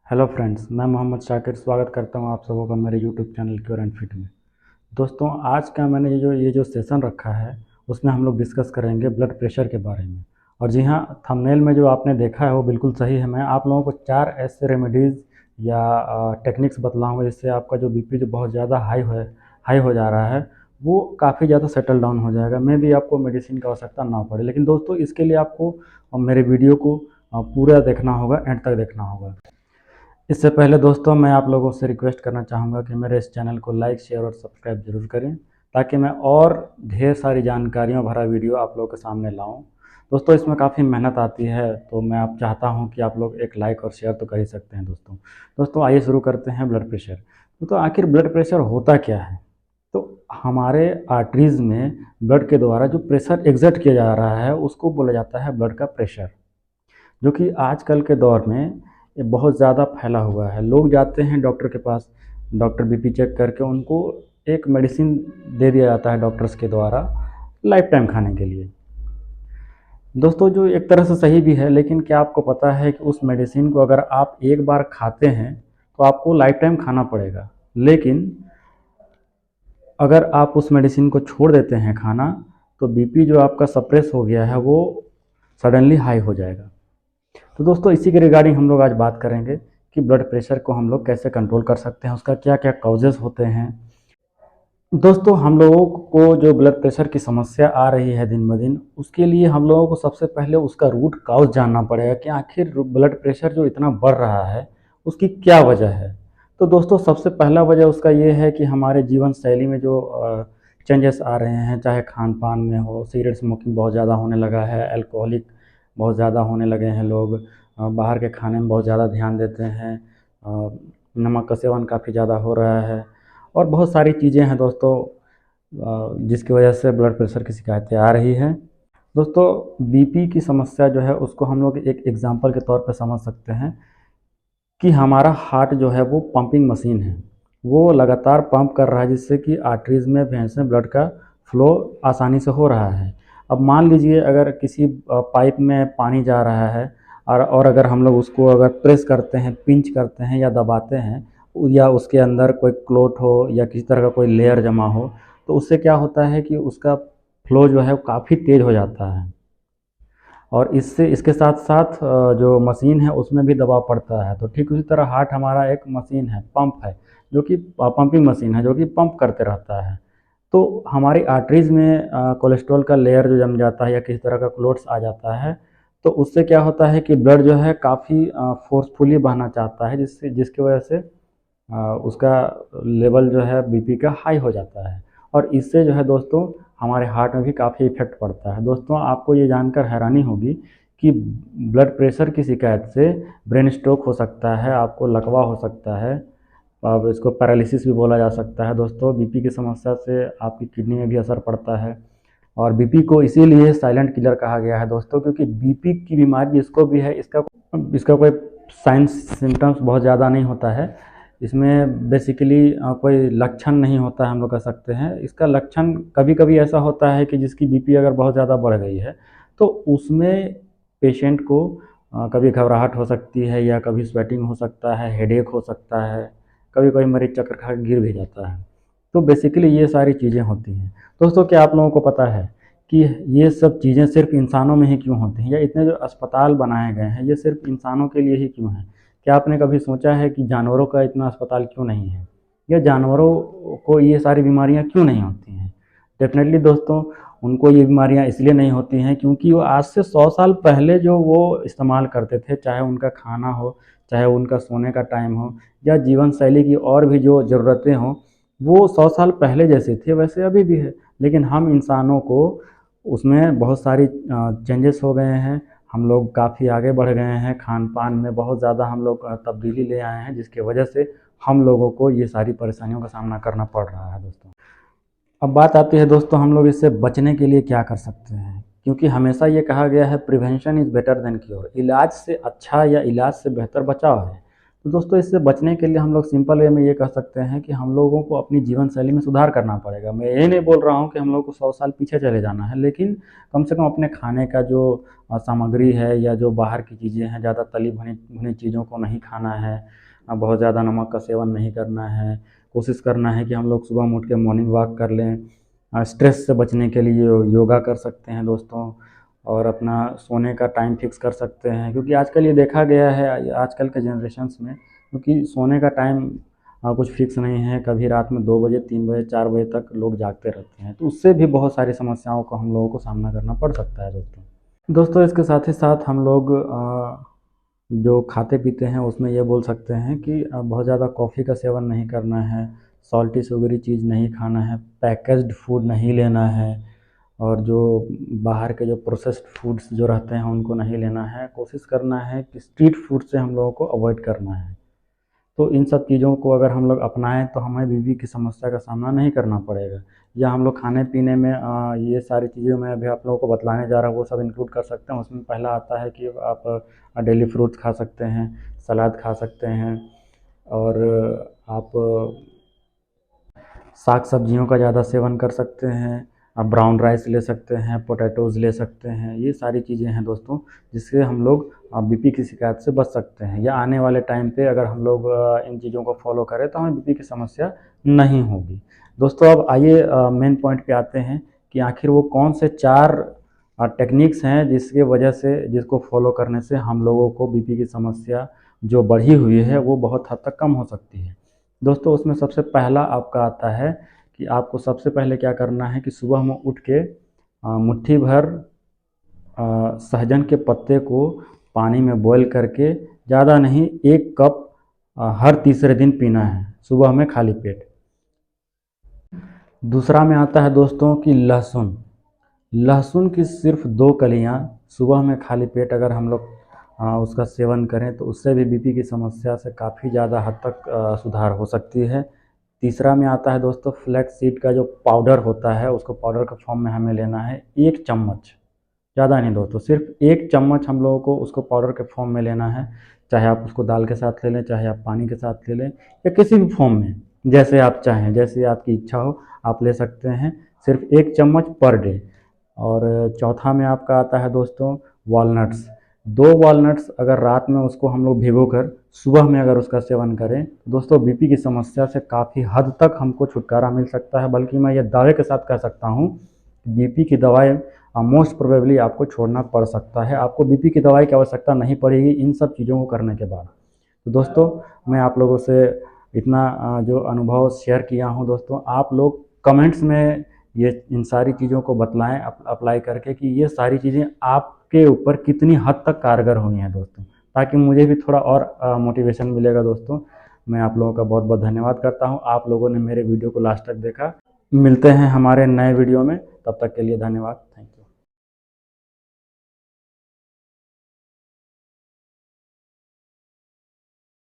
Hello friends, मैं मोहम्मद शाकिर स्वागत करता हूं आप सबों का मेरे YouTube channel cure and fit में। दोस्तों, आज का मैंने ये जो सेशन रखा है उसमें हम लोग डिस्कस करेंगे ब्लड प्रेशर के बारे में। और जी हाँ, थंबनेल में जो आपने देखा है वो बिल्कुल सही है। मैं आप लोगों को 4 ऐसे रेमेडीज़ या टेक्निक्स बतलाऊँगा जिससे आपका जो बीपी जो बहुत ज़्यादा हाई हो जा रहा है वो काफ़ी ज़्यादा सेटल डाउन हो जाएगा। मे बी आपको मेडिसिन की आवश्यकता ना पड़े, लेकिन दोस्तों इसके लिए आपको मेरे वीडियो को पूरा देखना होगा, एंड तक देखना होगा। इससे पहले दोस्तों, मैं आप लोगों से रिक्वेस्ट करना चाहूँगा कि मेरे इस चैनल को लाइक, शेयर और सब्सक्राइब ज़रूर करें, ताकि मैं और ढेर सारी जानकारियों भरा वीडियो आप लोगों के सामने लाऊं। दोस्तों, इसमें काफ़ी मेहनत आती है, तो मैं आप चाहता हूं कि आप लोग एक लाइक और शेयर तो कर ही सकते हैं। दोस्तों आइए शुरू करते हैं ब्लड प्रेशर। तो आखिर ब्लड प्रेशर होता क्या है? तो हमारे आर्टरीज़ में ब्लड के द्वारा जो प्रेशर एग्जर्ट किया जा रहा है उसको बोला जाता है ब्लड का प्रेशर, जो कि आजकल के दौर में ये बहुत ज़्यादा फैला हुआ है। लोग जाते हैं डॉक्टर के पास, डॉक्टर बीपी चेक करके उनको एक मेडिसिन दे दिया जाता है डॉक्टर्स के द्वारा लाइफ टाइम खाने के लिए। दोस्तों, जो एक तरह से सही भी है, लेकिन क्या आपको पता है कि उस मेडिसिन को अगर आप एक बार खाते हैं तो आपको लाइफ टाइम खाना पड़ेगा, लेकिन अगर आप उस मेडिसिन को छोड़ देते हैं खाना तो बीपी जो आपका सप्रेस हो गया है वो सडनली हाई हो जाएगा। तो दोस्तों, इसी के रिगार्डिंग हम लोग आज बात करेंगे कि ब्लड प्रेशर को हम लोग कैसे कंट्रोल कर सकते हैं, उसका क्या क्या कॉजेज़ होते हैं। दोस्तों, हम लोगों को जो ब्लड प्रेशर की समस्या आ रही है दिन ब दिन, उसके लिए हम लोगों को सबसे पहले उसका रूट कॉज जानना पड़ेगा कि आखिर ब्लड प्रेशर जो इतना बढ़ रहा है उसकी क्या वजह है। तो दोस्तों, सबसे पहला वजह उसका ये है कि हमारे जीवन शैली में जो चेंजेस आ रहे हैं, चाहे खान पान में हो, सिगरेट स्मोकिंग बहुत ज़्यादा होने लगा है, अल्कोहलिक बहुत ज़्यादा होने लगे हैं लोग, बाहर के खाने में बहुत ज़्यादा ध्यान देते हैं, नमक का सेवन काफ़ी ज़्यादा हो रहा है, और बहुत सारी चीज़ें हैं दोस्तों जिसकी वजह से ब्लड प्रेशर की शिकायतें आ रही हैं। दोस्तों, बीपी की समस्या जो है उसको हम लोग एक एग्जांपल के तौर पे समझ सकते हैं कि हमारा हार्ट जो है वो पंपिंग मशीन है। वो लगातार पंप कर रहा है जिससे कि आर्टरीज़ में, वेन्स में ब्लड का फ्लो आसानी से हो रहा है। अब मान लीजिए अगर किसी पाइप में पानी जा रहा है और अगर हम लोग उसको अगर प्रेस करते हैं, पिंच करते हैं या दबाते हैं, या उसके अंदर कोई क्लॉट हो या किसी तरह का कोई लेयर जमा हो, तो उससे क्या होता है कि उसका फ्लो जो है वो काफ़ी तेज़ हो जाता है, और इससे इसके साथ साथ जो मशीन है उसमें भी दबाव पड़ता है। तो ठीक उसी तरह हार्ट हमारा एक मशीन है, पंप है, जो कि पंपिंग मशीन है, जो कि पंप करते रहता है। तो हमारी आर्टरीज़ में कोलेस्ट्रॉल का लेयर जो जम जाता है या किसी तरह का क्लोट्स आ जाता है, तो उससे क्या होता है कि ब्लड जो है काफ़ी फोर्सफुली बहना चाहता है, जिसकी वजह से उसका लेवल जो है बीपी का हाई हो जाता है, और इससे जो है दोस्तों हमारे हार्ट में भी काफ़ी इफ़ेक्ट पड़ता है। दोस्तों, आपको ये जानकर हैरानी होगी कि ब्लड प्रेशर की शिकायत से ब्रेन स्ट्रोक हो सकता है, आपको लकवा हो सकता है, अब इसको पैरालिसिस भी बोला जा सकता है। दोस्तों, बीपी की समस्या से आपकी किडनी में भी असर पड़ता है, और बीपी को इसीलिए साइलेंट किलर कहा गया है दोस्तों, क्योंकि बीपी की बीमारी जिसको भी है इसका कोई साइंस सिम्टम्स बहुत ज़्यादा नहीं होता है। इसमें बेसिकली कोई लक्षण नहीं होता है, हम लोग कह सकते हैं। इसका लक्षण कभी कभी ऐसा होता है कि जिसकी बीपी अगर बहुत ज़्यादा बढ़ गई है तो उसमें पेशेंट को कभी घबराहट हो सकती है, या कभी स्वेटिंग हो सकता है, हेडेक हो सकता है, कभी कभी मरीज चक्कर खा के गिर भी जाता है। तो बेसिकली ये सारी चीज़ें होती हैं। दोस्तों, क्या आप लोगों को पता है कि ये सब चीज़ें सिर्फ इंसानों में ही क्यों होती हैं, या इतने जो अस्पताल बनाए गए हैं ये सिर्फ इंसानों के लिए ही क्यों हैं? क्या आपने कभी सोचा है कि जानवरों का इतना अस्पताल क्यों नहीं है, या जानवरों को ये सारी बीमारियां क्यों नहीं होती हैं? डेफिनेटली दोस्तों, उनको ये बीमारियां इसलिए नहीं होती हैं क्योंकि वो आज से 100 साल पहले जो वो इस्तेमाल करते थे, चाहे उनका खाना हो, चाहे उनका सोने का टाइम हो, या जीवन शैली की और भी जो ज़रूरतें हों, वो 100 साल पहले जैसे थे वैसे अभी भी है। लेकिन हम इंसानों को उसमें बहुत सारी चेंजेस हो गए हैं, हम लोग काफ़ी आगे बढ़ गए हैं, खान पान में बहुत ज़्यादा हम लोग तब्दीली ले आए हैं, जिसकी वजह से हम लोगों को ये सारी परेशानियों का सामना करना पड़ रहा है दोस्तों। अब बात आती है दोस्तों, हम लोग इससे बचने के लिए क्या कर सकते हैं, क्योंकि हमेशा ये कहा गया है prevention is better than cure, इलाज से अच्छा या इलाज से बेहतर बचाव है। तो दोस्तों इससे बचने के लिए हम लोग सिंपल वे में ये कह सकते हैं कि हम लोगों को अपनी जीवन शैली में सुधार करना पड़ेगा। मैं ये नहीं बोल रहा हूँ कि हम लोग को 100 साल पीछे चले जाना है, लेकिन कम से कम अपने खाने का जो सामग्री है या जो बाहर की चीज़ें हैं, ज़्यादा तली भुनी भुनी चीज़ों को नहीं खाना है, बहुत ज़्यादा नमक का सेवन नहीं करना है। कोशिश करना है कि हम लोग सुबह में उठ के मॉर्निंग वॉक कर लें। स्ट्रेस से बचने के लिए योगा कर सकते हैं दोस्तों, और अपना सोने का टाइम फिक्स कर सकते हैं, क्योंकि आजकल ये देखा गया है आजकल के जनरेशन्स में, क्योंकि सोने का टाइम कुछ फिक्स नहीं है। कभी रात में 2 बजे 3 बजे 4 बजे तक लोग जागते रहते हैं, तो उससे भी बहुत सारी समस्याओं का हम लोगों को सामना करना पड़ सकता है दोस्तों। दोस्तों इसके साथ ही साथ हम लोग जो खाते पीते हैं उसमें ये बोल सकते हैं कि बहुत ज़्यादा कॉफ़ी का सेवन नहीं करना है, सॉल्टी शुगरी चीज़ नहीं खाना है, पैकेज्ड फूड नहीं लेना है, और जो बाहर के जो प्रोसेस्ड फूड्स जो रहते हैं उनको नहीं लेना है। कोशिश करना है कि स्ट्रीट फूड से हम लोगों को अवॉइड करना है। तो इन सब चीज़ों को अगर हम लोग अपनाएं तो हमें बीपी की समस्या का सामना नहीं करना पड़ेगा। या हम लोग खाने पीने में ये सारी चीज़ें मैं अभी आप लोगों को बतलाने जा रहा हूँ वो सब इंक्लूड कर सकते हैं। उसमें पहला आता है कि आप डेली फ्रूट्स खा सकते हैं, सलाद खा सकते हैं, और आप साग सब्जियों का ज़्यादा सेवन कर सकते हैं। आप ब्राउन राइस ले सकते हैं, पोटैटोज़ ले सकते हैं। ये सारी चीज़ें हैं दोस्तों, जिससे हम लोग बीपी की शिकायत से बच सकते हैं, या आने वाले टाइम पे अगर हम लोग इन चीज़ों को फॉलो करें तो हमें बीपी की समस्या नहीं होगी। दोस्तों अब आइए मेन पॉइंट पे आते हैं कि आखिर वो कौन से 4 टेक्निक्स हैं जिसकी वजह से, जिसको फॉलो करने से हम लोगों को बीपी की समस्या जो बढ़ी हुई है वो बहुत हद तक कम हो सकती है। दोस्तों उसमें सबसे पहला आपका आता है कि आपको सबसे पहले क्या करना है कि सुबह में उठ के मुट्ठी भर सहजन के पत्ते को पानी में बॉईल करके, ज़्यादा नहीं 1 कप हर तीसरे दिन पीना है सुबह में खाली पेट। दूसरा में आता है दोस्तों कि लहसुन। लहसुन की सिर्फ 2 कलियाँ सुबह में खाली पेट अगर हम लोग उसका सेवन करें तो उससे भी बीपी की समस्या से काफ़ी ज़्यादा हद तक सुधार हो सकती है। तीसरा में आता है दोस्तों फ्लैक्स सीड का जो पाउडर होता है, उसको पाउडर के फॉर्म में हमें लेना है 1 चम्मच, ज़्यादा नहीं दोस्तों, सिर्फ 1 चम्मच हम लोगों को उसको पाउडर के फॉर्म में लेना है। चाहे आप उसको दाल के साथ ले लें, चाहे आप पानी के साथ ले लें, या किसी भी फॉर्म में जैसे आप चाहें, जैसे आपकी इच्छा हो आप ले सकते हैं। सिर्फ 1 चम्मच पर डे। और चौथा में आपका आता है दोस्तों वॉलनट्स। 2 वॉलनट्स अगर रात में उसको हम लोग भिगोकर सुबह में अगर उसका सेवन करें तो दोस्तों बीपी की समस्या से काफ़ी हद तक हमको छुटकारा मिल सकता है। बल्कि मैं ये दावे के साथ कह सकता हूँ बीपी की दवाई मोस्ट प्रोबेबली आपको छोड़ना पड़ सकता है। आपको बीपी की दवाई की आवश्यकता नहीं पड़ेगी इन सब चीज़ों को करने के बाद। तो दोस्तों मैं आप लोगों से इतना जो अनुभव शेयर किया हूँ दोस्तों, आप लोग कमेंट्स में ये इन सारी चीज़ों को बतलाएं अप्लाई करके कि ये सारी चीज़ें आपके ऊपर कितनी हद तक कारगर हुई हैं दोस्तों, ताकि मुझे भी थोड़ा और मोटिवेशन मिलेगा दोस्तों। मैं आप लोगों का बहुत बहुत धन्यवाद करता हूँ, आप लोगों ने मेरे वीडियो को लास्ट तक देखा। मिलते हैं हमारे नए वीडियो में, तब तक के लिए धन्यवाद।